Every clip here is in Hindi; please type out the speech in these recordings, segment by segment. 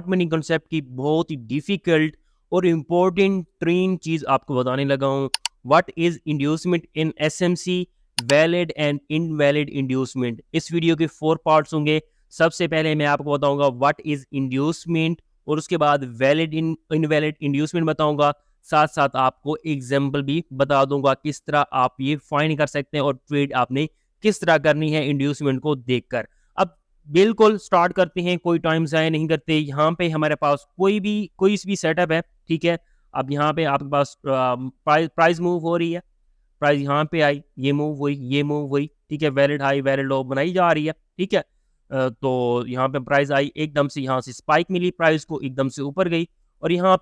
मनी कंसेप्ट की बहुत ही डिफिकल्ट और इम्पोर्टेंट तीन चीज आपको बताने लगा हूँ। What is inducement in SMC, valid and invalid inducement. इस वीडियो के 4 पार्ट्स होंगे। सबसे पहले मैं आपको बताऊंगा व्हाट इज इंड्यूसमेंट, और उसके बाद वैलिड इनवैलिड इंड्यूसमेंट बताऊंगा। साथ साथ आपको एग्जाम्पल भी बता दूंगा किस तरह आप ये फाइंड कर सकते हैं और ट्रेड आपने किस तरह करनी है इंड्यूसमेंट को देखकर। अब बिल्कुल स्टार्ट करते हैं, कोई टाइम ज़ाया नहीं करते। यहाँ पे हमारे पास कोई भी सेटअप है, ठीक है। अब यहाँ पे आपके पास प्राइस मूव हो रही है, प्राइस यहाँ पे आई, ये मूव हुई, ये मूव हुई, ठीक है। वैलिड हाई वैलिड लो बनाई जा रही है, ठीक है। तो यहाँ पे प्राइस आई, एकदम से यहाँ से स्पाइक मिली, प्राइस को एकदम से ऊपर गई, और यहाँ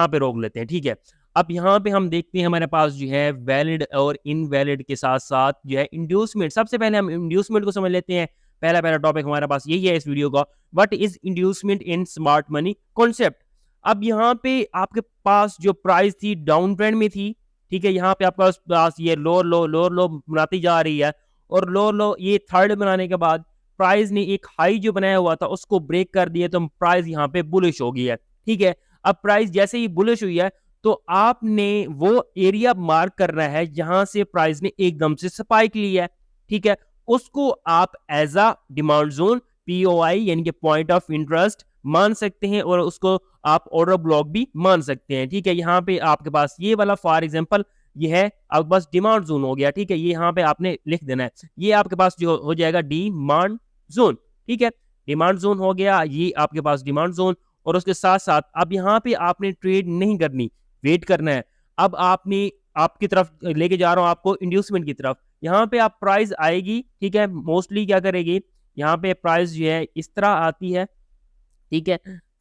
पे रोक लेते हैं, ठीक है। अब यहाँ पे हम देखते हैं हमारे पास जो है वैलिड और इनवैलिड के साथ साथ जो है इंड्यूसमेंट। सबसे पहले हम इंड्यूसमेंट को समझ लेते हैं। पहला टॉपिक हमारे पास यही है इस वीडियो का, what is inducement in smart money concept. अब यहाँ पे आपके पास जो प्राइस थी डाउन ट्रेंड में थी, ठीक है। यहाँ पे आपके पास ये लोअर लो बनाती जा रही है, और लोअर लो ये थर्ड बनाने के बाद प्राइस ने एक हाई जो बनाया हुआ था उसको ब्रेक कर दिया, तो प्राइस यहाँ पे बुलिश हो गई है, ठीक है। अब प्राइस जैसे ही बुलिश हुई है तो आपने वो एरिया मार्क करना है जहां से प्राइस ने एकदम से स्पाइक ली है, ठीक है। उसको आप as a demand zone, POI यानी कि पॉइंट ऑफ इंटरेस्ट मान सकते हैं, और उसको आप ऑर्डर ब्लॉक भी मान सकते हैं, ठीक है। यहाँ पे आपके पास ये वाला फॉर एग्जांपल ये है, आपके पास डिमांड जोन हो गया, ठीक है। ये यहाँ पे आपने लिख देना है, ये आपके पास जो हो जाएगा डिमांड जोन, ठीक है। डिमांड जोन हो गया, ये आपके पास डिमांड जोन। और उसके साथ साथ अब यहाँ पे आपने ट्रेड नहीं करनी, वेट करना है। अब आपने आपकी तरफ लेके जा रहा हूं आपको इंड्यूसमेंट की तरफ। यहाँ पे आप प्राइस आएगी, ठीक है। मोस्टली क्या करेगी, यहाँ पे प्राइस जो है इस तरह आती है, ठीक है।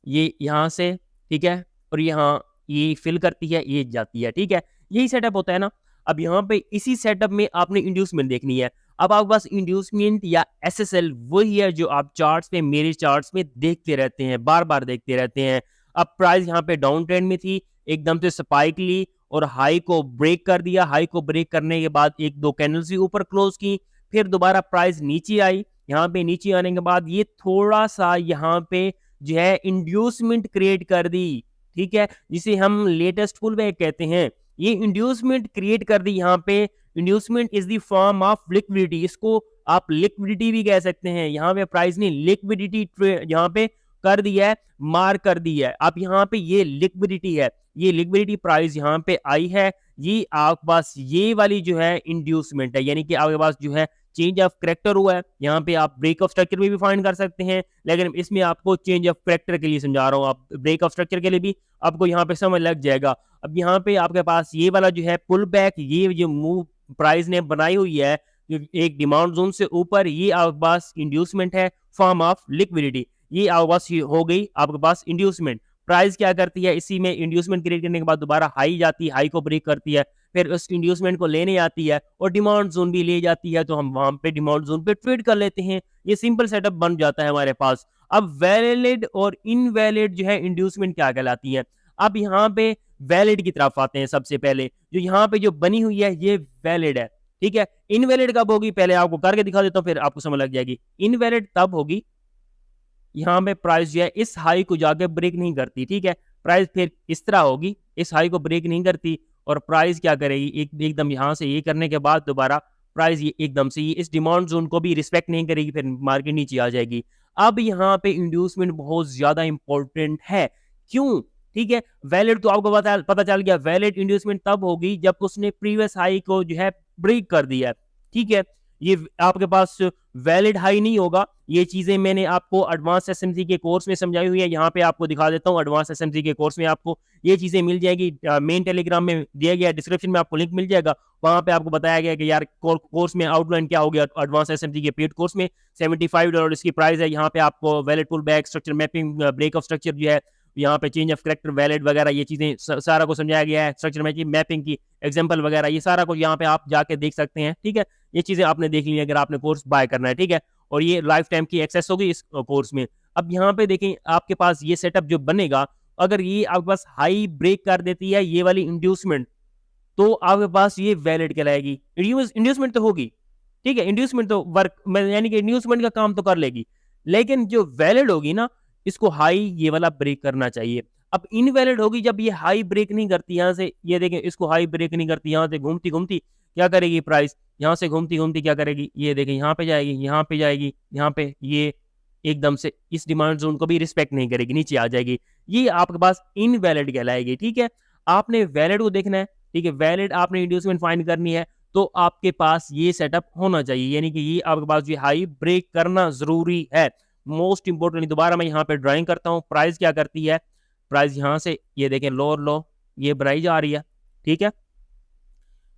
ये यहाँ से, ठीक है, और यहाँ ये फिल करती है, ये जाती है, ठीक है। यही सेटअप होता है ना। अब यहाँ पे इसी सेटअप में आपने इंड्यूसमेंट देखनी है। अब आपके पास इंड्यूसमेंट या एसएसएल वही है जो आप चार्ट्स में, मेरे चार्ट्स में देखते रहते हैं, बार बार देखते रहते हैं। अब प्राइस यहाँ पे डाउन ट्रेंड में थी, एकदम से स्पाइक ली और हाई को ब्रेक कर दिया। हाई को ब्रेक करने के बाद एक दो कैंडल्स ही ऊपर क्लोज की, फिर दोबारा प्राइस नीचे आई। यहाँ पे नीचे आने के बाद ये थोड़ा सा यहाँ पे जो है इंड्यूसमेंट क्रिएट कर दी, ठीक है, जिसे हम लेटेस्ट पुल बैक कहते हैं। ये इंड्यूसमेंट क्रिएट कर दी यहाँ पे। Inducement is the form of liquidity, इसको आप लिक्विडिटी भी कह सकते हैं। यहाँ पे प्राइस ने लिक्विडिटी यहाँ पे कर दिया है, मार कर दिया है। अब यहाँ पे ये लिक्विडिटी है, ये लिक्विडिटी प्राइस यहाँ पे आई है। ये आपके पास ये वाली जो है इंड्यूसमेंट है, यानी कि आपके पास जो है चेंज ऑफ करेक्टर हुआ है। यहाँ पे आप ब्रेक ऑफ स्ट्रक्चर में भी फाइंड कर सकते हैं, लेकिन इसमें आपको चेंज ऑफ करेक्टर के लिए समझा रहा हूँ। आप ब्रेक ऑफ स्ट्रक्चर के लिए भी आपको यहाँ पे समझ लग जाएगा। अब यहाँ पे आपके पास ये वाला जो है पुल बैक, ये जो मूव प्राइस ने बनाई हुई है एक डिमांड जोन से ऊपर, ये आपके पास इंड्यूसमेंट है, फॉर्म ऑफ लिक्विडिटी। ये आपके पास हो गई आपके पास इंड्यूसमेंट। प्राइस क्या करती है, इसी में इंड्यूसमेंट क्रिएट करने के बाद दोबारा हाई जाती है, हाई को ब्रेक करती है, फिर उस इंड्यूसमेंट को लेने आती है और डिमांड जोन भी ले जाती है, तो हम वहां पे डिमांड जोन पे ट्रेड कर लेते हैं। ये सिंपल सेटअप बन जाता है हमारे पास। अब वैलिड और इनवैलिड जो है इंड्यूसमेंट क्या कहलाती है। अब यहाँ पे वैलिड की तरफ आते हैं। सबसे पहले जो यहाँ पे जो बनी हुई है ये वैलिड है, ठीक है। इनवैलिड कब होगी, पहले आपको करके दिखा देता हूँ, फिर आपको समझ लग जाएगी। इनवैलिड तब होगी यहाँ पे प्राइस जो है इस हाई को जाके ब्रेक नहीं करती, ठीक है। प्राइस फिर इस तरह होगी, इस हाई को ब्रेक नहीं करती, और प्राइस क्या करेगी, एकदम यहाँ से ये करने के बाद दोबारा प्राइस ये एकदम से ये इस डिमांड जोन को भी रिस्पेक्ट नहीं करेगी, फिर मार्केट नीचे आ जाएगी। अब यहाँ पे इंड्यूसमेंट बहुत ज्यादा इंपॉर्टेंट है। क्यों, ठीक है। वैलिड तो आपको पता चल गया, वैलिड इंड्यूसमेंट तब होगी जब उसने प्रीवियस हाई को जो है ब्रेक कर दिया, ठीक है। ये आपके पास वैलिड हाई नहीं होगा। ये चीजें मैंने आपको एडवांस एसएमसी के कोर्स में समझाई हुई है, यहाँ पे आपको दिखा देता हूँ। एडवांस एसएमसी के कोर्स में आपको ये चीजें मिल जाएगी, मेन टेलीग्राम में दिया गया, डिस्क्रिप्शन में आपको लिंक मिल जाएगा। वहां पे आपको बताया गया कि यार कोर्स में आउटलाइन क्या हो गया। एडवांस एसएमसी के पेड कोर्स में $75 इसकी प्राइस है। यहाँ पे आपको valid pull back, structure mapping, break of structure जो है, यहाँ पे चेंज ऑफ करेक्टर, वैलिड वगैरह, ये चीजें सारा को समझाया गया है। स्ट्रक्चर मैपिंग की एग्जांपल वगैरह, ये सारा कुछ यहाँ पे आप जाके देख सकते हैं, ठीक है। ये चीजें आपने देख ली अगर आपने कोर्स बाय करना है, ठीक है। और ये लाइफ टाइम की एक्सेस होगी इस कोर्स में। अब यहाँ पे देखें आपके पास ये सेटअप जो बनेगा, अगर ये आपके पास हाई ब्रेक कर देती है ये वाली इंड्यूसमेंट, तो आपके पास ये वैलिड कहलाएगी। इंड्यूसमेंट तो होगी, ठीक है। इंड्यूसमेंट तो वर्क यानी कि इंड्यूसमेंट का काम तो कर लेगी, लेकिन जो वैलिड होगी ना, इसको हाई ये वाला ब्रेक करना चाहिए। अब इनवैलिड होगी जब ये हाई ब्रेक नहीं करती, यहाँ से ये देखें इसको हाई ब्रेक नहीं करती, यहाँ से घूमती घूमती क्या करेगी प्राइस, यहाँ से घूमती घूमती क्या करेगी, ये देखें यहाँ पे जाएगी, यहाँ पे जाएगी, यहाँ पे ये एकदम से इस डिमांड जोन को भी रिस्पेक्ट नहीं करेगी, नीचे आ जाएगी, ये आपके पास इनवैलिड कहलाएगी। ठीक है, आपने वैलिड को देखना है। ठीक है, वैलिड आपने इंड्यूसमेंट फाइंड करनी है तो आपके पास ये सेटअप होना चाहिए, यानी कि ये आपके पास ये हाई ब्रेक करना जरूरी है, मोस्ट इंपोर्टेंट। दोबारा मैं यहाँ पे ड्राइंग करता हूँ, प्राइस क्या करती है, प्राइस यहाँ से ये देखें लोअर लो ये प्राइस आ रही है। ठीक है,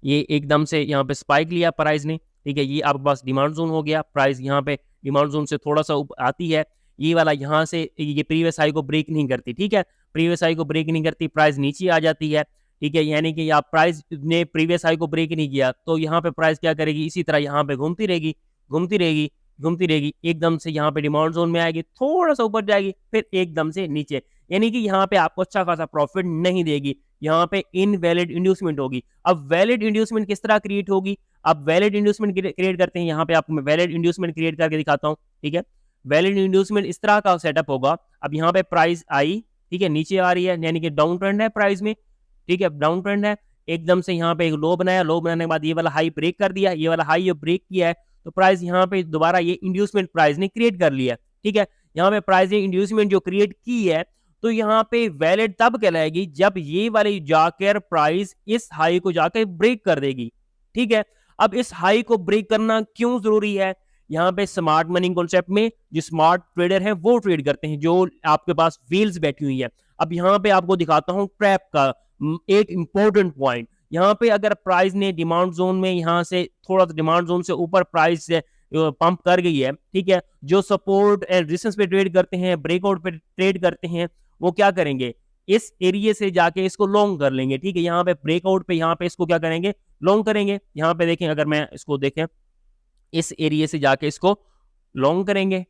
ये एकदम से यहाँ पे स्पाइक लिया प्राइस ने। ठीक है, ये आपके पास डिमांड जोन हो गया, प्राइस यहाँ पे डिमांड जोन से थोड़ा सा ऊपर आती है, ये वाला यहाँ से ये प्रीवियस हाई को ब्रेक नहीं करती। ठीक है, प्रीवियस हाई को ब्रेक नहीं करती, प्राइस नीचे आ जाती है। ठीक है, यानी कि आप प्राइस ने प्रीवियस हाई को ब्रेक नहीं किया तो यहाँ पे प्राइस क्या करेगी, इसी तरह यहाँ पे घूमती रहेगी, घूमती रहेगी, घूमती रहेगी, एकदम से यहाँ पे डिमांड जोन में आएगी, थोड़ा सा ऊपर जाएगी, फिर एकदम से नीचे, यानी कि यहाँ पे आपको अच्छा खासा प्रॉफिट नहीं देगी, यहाँ पे इनवैलिड इंड्यूसमेंट होगी। अब वैलिड इंड्यूसमेंट किस तरह क्रिएट होगी, अब वैलिड इंड्यूसमेंट क्रिएट करते हैं, यहाँ पे आपको मैं वैलिड इंड्यूसमेंट क्रिएट करके दिखाता हूँ। ठीक है, वैलिड इंड्यूसमेंट इस तरह का सेटअप होगा। अब यहाँ पे प्राइस आई, ठीक है, नीचे आ रही है, यानी कि डाउन ट्रेंड है प्राइस में। ठीक है, डाउन ट्रेंड है, एकदम से यहाँ पे एक लो बनाया, लो बनाने के बाद ये वाला हाई ब्रेक कर दिया, ये वाला हाई ब्रेक किया है तो प्राइस यहाँ पे दोबारा ये इंड्यूसमेंट प्राइस ने क्रिएट कर लिया। ठीक है, यहाँ पे प्राइस ने इंड्यूसमेंट जो क्रिएट की है तो यहाँ पे वैलिड तब कहलाएगी जब ये वाली जाकर प्राइस इस हाई को जाकर ब्रेक कर देगी। ठीक है, अब इस हाई को ब्रेक करना क्यों जरूरी है, यहाँ पे स्मार्ट मनी कॉन्सेप्ट में जो स्मार्ट ट्रेडर हैं वो ट्रेड करते हैं, जो आपके पास व्हील्स बैठी हुई है। अब यहाँ पे आपको दिखाता हूँ ट्रैप का एक इंपॉर्टेंट पॉइंट, यहाँ पे अगर प्राइस ने डिमांड जोन में यहाँ से थोड़ा सा डिमांड जोन से ऊपर प्राइस से पंप कर गई है। ठीक है, जो सपोर्ट एंड रेजिस्टेंस पे ट्रेड करते हैं, ब्रेकआउट पे ट्रेड करते हैं, वो क्या करेंगे, इस एरिया से जाके इसको लॉन्ग कर लेंगे। ठीक है, यहाँ पे ब्रेकआउट पे यहाँ पे इसको क्या करेंगे, लॉन्ग करेंगे। यहाँ पे देखें, अगर मैं इसको देखें, इस एरिया से जाके इसको लॉन्ग करेंगे।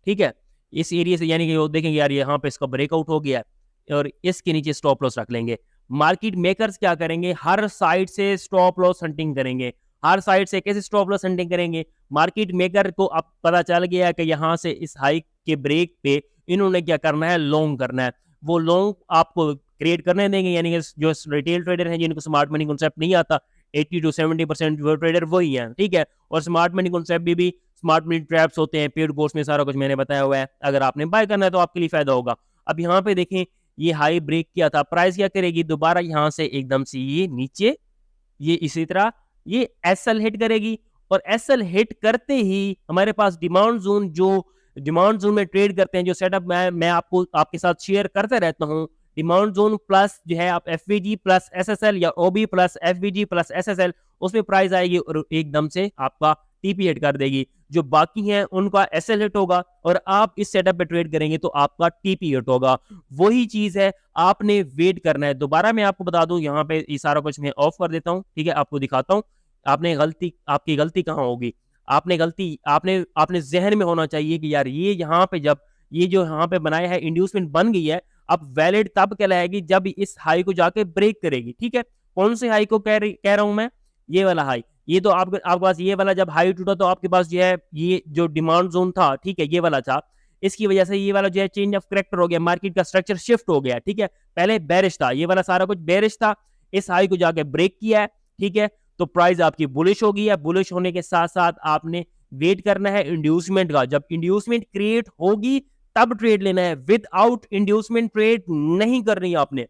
ठीक है, इस एरिया से, यानी कि वो देखेंगे यार यहाँ पे इसका ब्रेकआउट हो गया और इसके नीचे स्टॉप लॉस रख लेंगे। मार्केट मेकर्स क्या करेंगे, हर साइड से स्टॉप लॉस हंटिंग करेंगे, हर साइड से कैसे स्टॉप लॉस हंटिंग करेंगे, मार्केट मेकर को अब पता चल गया कि यहाँ से इस हाई के ब्रेक पे इन्होंने क्या करना है, लॉन्ग करना है, वो लॉन्ग आपको क्रिएट करने देंगे। यानी कि जो रिटेल ट्रेडर हैं जिनको स्मार्ट मनी कॉन्सेप्ट नहीं आता, 80 to 70% जो ट्रेडर वही हैं। ठीक है, और स्मार्ट मनी कॉन्सेप्ट भी स्मार्ट मनी ट्रैप्स होते हैं, पेड कोर्स में सारा कुछ मैंने बताया हुआ है, अगर आपने बाय करना है तो आपके लिए फायदा होगा। अब यहाँ पे देखें, ये हाई ब्रेक किया था, प्राइस क्या करेगी, दोबारा यहाँ से एकदम से ये नीचे, ये इसी तरह ये एसएल हिट करेगी, और एसएल हिट करते ही हमारे पास डिमांड जोन, जो डिमांड जोन में ट्रेड करते हैं, जो सेटअप मैं आपको आपके साथ शेयर करते रहता हूँ, डिमांड जोन प्लस जो है आप एफवीजी प्लस एसएसएल या ओबी प्लस एफवीजी प्लस एसएसएल, उसमें प्राइस आएगी और एकदम से आपका टीपी हिट कर देगी। जो बाकी हैं उनका एसएल हिट होगा और आप इस सेटअप पे ट्रेड करेंगे तो आपका टीपी हिट होगा। वही चीज है, आपने वेट करना है। दोबारा मैं आपको बता दूं, यहाँ पे ये सारा कुछ मैं ऑफ कर देता हूँ। ठीक है, आपको दिखाता हूँ आपकी गलती कहाँ होगी। आपने जहन में होना चाहिए कि यार ये यहाँ पे जब ये जो यहाँ पे बनाया है इंड्यूसमेंट बन गई है, अब वैलिड तब कहलाएगी जब इस हाई को जाके ब्रेक करेगी। ठीक है, कौन से हाई को कह रहा हूं मैं, ये वाला हाई। ये तो आपके पास ये वाला जब हाई टूटा तो आपके पास जो है ये जो डिमांड जोन था, ठीक है, ये वाला था, इसकी वजह से ये वाला जो है चेंज ऑफ करेक्टर हो गया, मार्केट का स्ट्रक्चर शिफ्ट हो गया। ठीक है, पहले बेरिश था, ये वाला सारा कुछ बेरिश था, इस हाई को जाके ब्रेक किया है। ठीक है, तो प्राइस आपकी बुलिश हो गई है। बुलिश होने के साथ साथ आपने वेट करना है इंड्यूसमेंट का, जब इंड्यूसमेंट क्रिएट होगी तब ट्रेड लेना है, विदाउट इंड्यूसमेंट ट्रेड नहीं करनी आपने।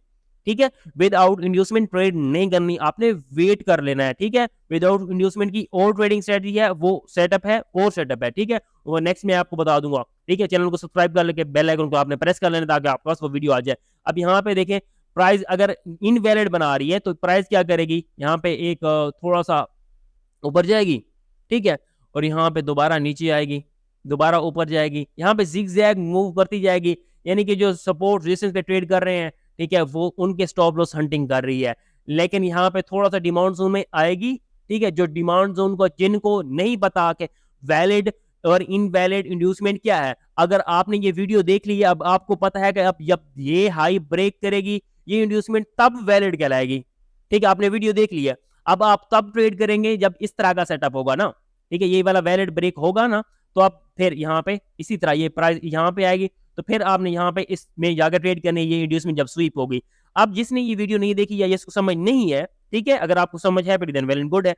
ठीक है, विदाउट इंड्यूसमेंट ट्रेड नहीं करनी आपने, वेट कर लेना है। ठीक है, विदाउट इंड्यूसमेंट की और ट्रेडिंग स्ट्रेटजी है, वो सेटअप है और सेटअप है। ठीक है, वो नेक्स्ट में आपको बता दूंगा। ठीक है, चैनल को सब्सक्राइब कर लेके बेल आइकन को आपने प्रेस कर लेना ताकि आपके पास वो वीडियो आ जाए। अब यहाँ पे देखें, प्राइस अगर इनवैलिड बना रही है तो प्राइस क्या करेगी, यहाँ पे एक थोड़ा सा ऊपर जाएगी। ठीक है, और यहाँ पे दोबारा नीचे आएगी, दोबारा ऊपर जाएगी, यहाँ पे जिगजैग मूव करती जाएगी, यानी कि जो सपोर्ट रेजिस्टेंस पे ट्रेड कर रहे हैं, ठीक है, वो उनके स्टॉप लॉस हंटिंग कर रही है। लेकिन यहाँ पे थोड़ा सा डिमांड जोन में आएगी। ठीक है, जो डिमांड जोन को जिनको नहीं पता कि वैलिड और इनवैलिड इंड्यूसमेंट क्या है, अगर आपने ये वीडियो देख ली है, अब आपको पता है कि अब जब ये हाई ब्रेक करेगी ये इंड्यूसमेंट तब वैलिड कहलाएगी। ठीक है, आपने वीडियो देख लिया, अब आप तब ट्रेड करेंगे जब इस तरह का सेटअप होगा ना। ठीक है, ये वाला वैलिड ब्रेक होगा ना, तो आप फिर यहाँ पे इसी तरह ये प्राइस यहाँ पे आएगी तो फिर आपने यहाँ पे इसमें जाकर ट्रेड करने, ये इंड्यूसमेंट जब स्वीप होगी। अब जिसने ये वीडियो नहीं देखी या इसको समझ नहीं है, ठीक है, अगर आपको समझ है फिर देन वेल एंड गुड है।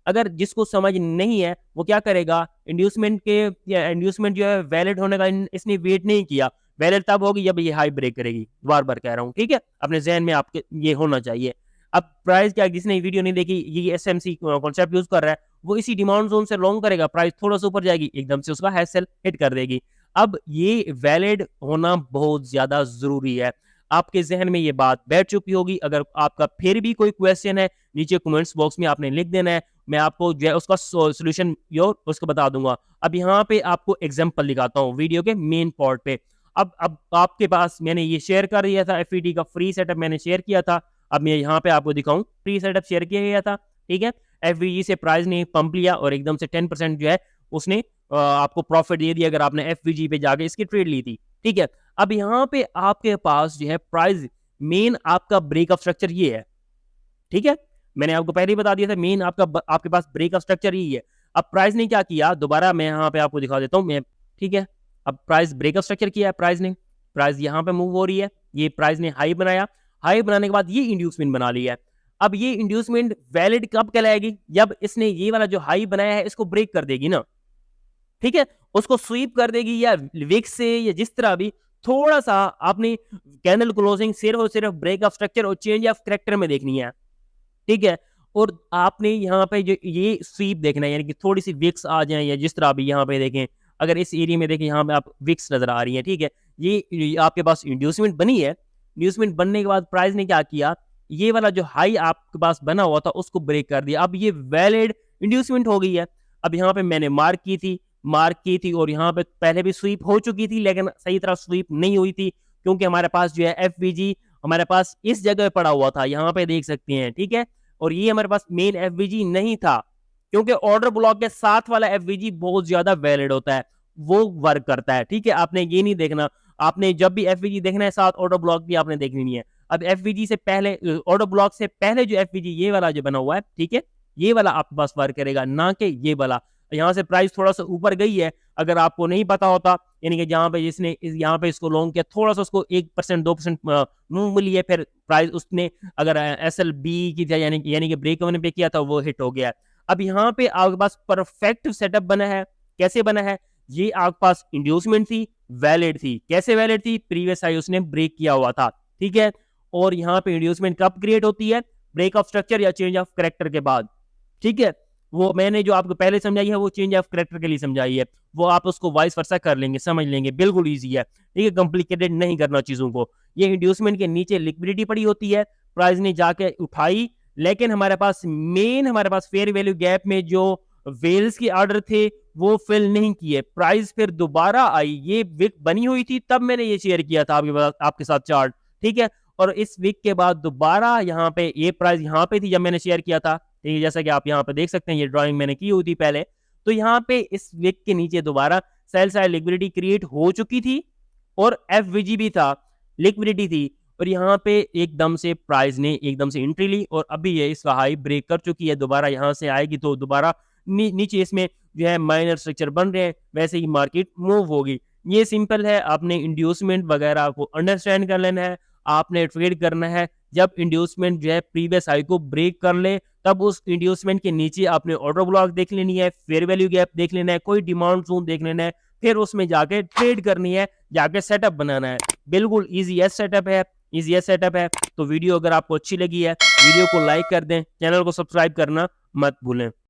अगर जिसको समझ नहीं है वो क्या करेगा, इंड्यूसमेंट के या इंड्यूसमेंट जो है वैलिड होने का इसने वेट नहीं किया, वैलिड तब होगी जब ये हाई ब्रेक करेगी, बार बार कह रहा हूँ, ठीक है, अपने जहन में आपके ये होना चाहिए। अब प्राइस क्या, जिसने वीडियो नहीं देखी, ये एसएमसी कॉन्सेप्ट यूज कर रहा है, वो इसी डिमांड जोन से लॉन्ग करेगा, प्राइस थोड़ा सा ऊपर जाएगी, एकदम से उसका हाई सेल हिट कर देगी। अब ये वैलिड होना बहुत ज्यादा जरूरी है, आपके जहन में ये बात बैठ चुकी होगी। अगर आपका फिर भी कोई क्वेश्चन है, नीचे कमेंट्स बॉक्स में आपने लिख देना है, मैं आपको जो है उसका सोल्यूशन उसको बता दूंगा। अब यहाँ पे आपको एग्जांपल दिखाता हूँ वीडियो के मेन पार्ट पे। अब आपके पास मैंने ये शेयर कर दिया था, एफईडी का फ्री सेटअप मैंने शेयर किया था। अब मैं यहाँ पे आपको दिखाऊं, फ्री सेटअप शेयर किया गया था, ठीक है। एफवीजी से प्राइस ने पंप लिया और एकदम से 10% जो है उसने आपको प्रॉफिट दे दिया अगर आपने एफवीजी पे जाके इसकी ट्रेड ली थी, ठीक है। अब यहाँ पे आपके पास जो है प्राइस मेन आपका ब्रेकअप स्ट्रक्चर ये है, ठीक है, मैंने आपको पहले ही बता दिया था मेन आपके पास ब्रेकअप स्ट्रक्चर ही है। अब प्राइस ने क्या किया, दोबारा मैं यहाँ पे आपको दिखा देता हूँ मैं, ठीक है। अब प्राइस ब्रेकअप स्ट्रक्चर किया है प्राइस ने, प्राइस यहाँ पे मूव हो रही है, ये प्राइस ने हाई बनाया, हाई बनाने के बाद ये इंड्यूसमेंट बना लिया है। अब ये इंड्यूसमेंट वैलिड कब कहलाएगी, जब इसने ये वाला जो हाई बनाया है इसको ब्रेक कर देगी ना, ठीक है, उसको स्वीप कर देगी या विक्स से या जिस तरह भी, थोड़ा सा आपने कैंडल क्लोजिंग सिर्फ और सिर्फ ब्रेकअप स्ट्रक्चर और चेंज ऑफ कैरेक्टर में देखनी है, ठीक है। और आपने यहाँ पे जो ये स्वीप देखना है, यानी कि थोड़ी सी विक्स आ जाए या जिस तरह भी यहाँ पे देखें, अगर इस एरिया में देखें यहाँ पे आप विक्स नजर आ रही है, ठीक है, ये आपके पास इंड्यूसमेंट बनी है। इंड्यूसमेंट बनने के बाद प्राइस ने क्या किया, ये वाला जो हाई आपके पास बना हुआ था उसको ब्रेक कर दिया, अब ये वैलिड इंड्यूसमेंट हो गई है। अब यहाँ पे मैंने मार्क की थी और यहाँ पे पहले भी स्वीप हो चुकी थी, लेकिन सही तरह स्वीप नहीं हुई थी, क्योंकि हमारे पास जो है एफवीजी हमारे पास इस जगह पड़ा हुआ था, यहाँ पे देख सकते हैं, ठीक है। और ये हमारे पास मेन एफवीजी नहीं था, क्योंकि ऑर्डर ब्लॉक के साथ वाला एफवीजी बहुत ज्यादा वैलिड होता है, वो वर्क करता है, ठीक है। आपने ये नहीं देखना, आपने जब भी एफवीजी देखना है साथ ऑर्डर ब्लॉक भी आपने देखनी नहीं है। अब एफवीजी से पहले, ऑर्डर ब्लॉक से पहले जो एफवीजी ये वाला जो बना हुआ है, ठीक है, ये वाला आपके पास वर्क करेगा, ना कि ये वाला। यहाँ से प्राइस थोड़ा सा ऊपर गई है, अगर आपको नहीं पता होता, यानी कि जहाँ पे जिसने यहाँ पे इसको लॉन्ग किया, थोड़ा सा उसको 1% 2% मूव मिली है, फिर प्राइस उसने अगर SLB की यानी कि ब्रेक इवन पे किया था, वो हिट हो गया। अब यहाँ पे आपके पास परफेक्ट सेटअप बना है, कैसे बना है, ये आपके पास इंड्यूसमेंट थी, वैलिड थी, कैसे वैलिड थी, प्रीवियस हाई उसने ब्रेक किया हुआ था, ठीक है। और यहाँ पे इंड्यूसमेंट कब क्रिएट होती है, ब्रेक ऑफ स्ट्रक्चर या चेंज ऑफ कैरेक्टर के बाद, ठीक है। वो मैंने जो आपको पहले समझाई है वो चेंज ऑफ कैरेक्टर के लिए समझाई है, वो आप उसको वाइस वर्सा कर लेंगे, समझ लेंगे, बिल्कुल इजी है, ठीक है, कॉम्प्लिकेटेड नहीं करना चीजों को। ये इंड्यूसमेंट के नीचे लिक्विडिटी पड़ी होती है, प्राइस ने जाके उठाई, लेकिन हमारे पास फेयर वैल्यू गैप में जो वेल्स के ऑर्डर थे वो फिल नहीं किए, प्राइस फिर दोबारा आई, ये विक बनी हुई थी, तब मैंने ये शेयर किया था आपके साथ चार्ट, ठीक है। और इस वीक के बाद दोबारा यहाँ पे ये प्राइस यहाँ पे थी जब मैंने शेयर किया था, ठीक है, जैसा कि आप यहाँ पे देख सकते हैं, ये ड्राइंग मैंने की हुई थी पहले। तो यहाँ पे इस वीक के नीचे दोबारा सेल साइड लिक्विडिटी क्रिएट हो चुकी थी और एफवीजी भी था, लिक्विडिटी थी, और यहाँ पे एकदम से प्राइस ने एकदम से एंट्री ली और अभी ये इसका हाई ब्रेक कर चुकी है, दोबारा यहाँ से आएगी तो दोबारा नीचे इसमें जो है माइनर स्ट्रक्चर बन रहे हैं, वैसे ही मार्केट मूव होगी। ये सिंपल है, आपने इंड्यूसमेंट वगैरह को अंडरस्टैंड कर लेना है, आपने ट्रेड करना है। जब इंड्यूसमेंट जो है प्रीवियस हाई को ब्रेक कर ले, तब उस इंड्यूसमेंट के नीचे आपने ऑर्डर ब्लॉक देख लेनी है, फेयर वैल्यू गैप देख लेना है, कोई डिमांड जोन देख लेना है, फिर उसमें जाके ट्रेड करनी है, जाके सेटअप बनाना है। बिल्कुल इजी सेटअप है, सेटअप है। तो वीडियो अगर आपको अच्छी लगी है, वीडियो को लाइक कर दें, चैनल को सब्सक्राइब करना मत भूलें।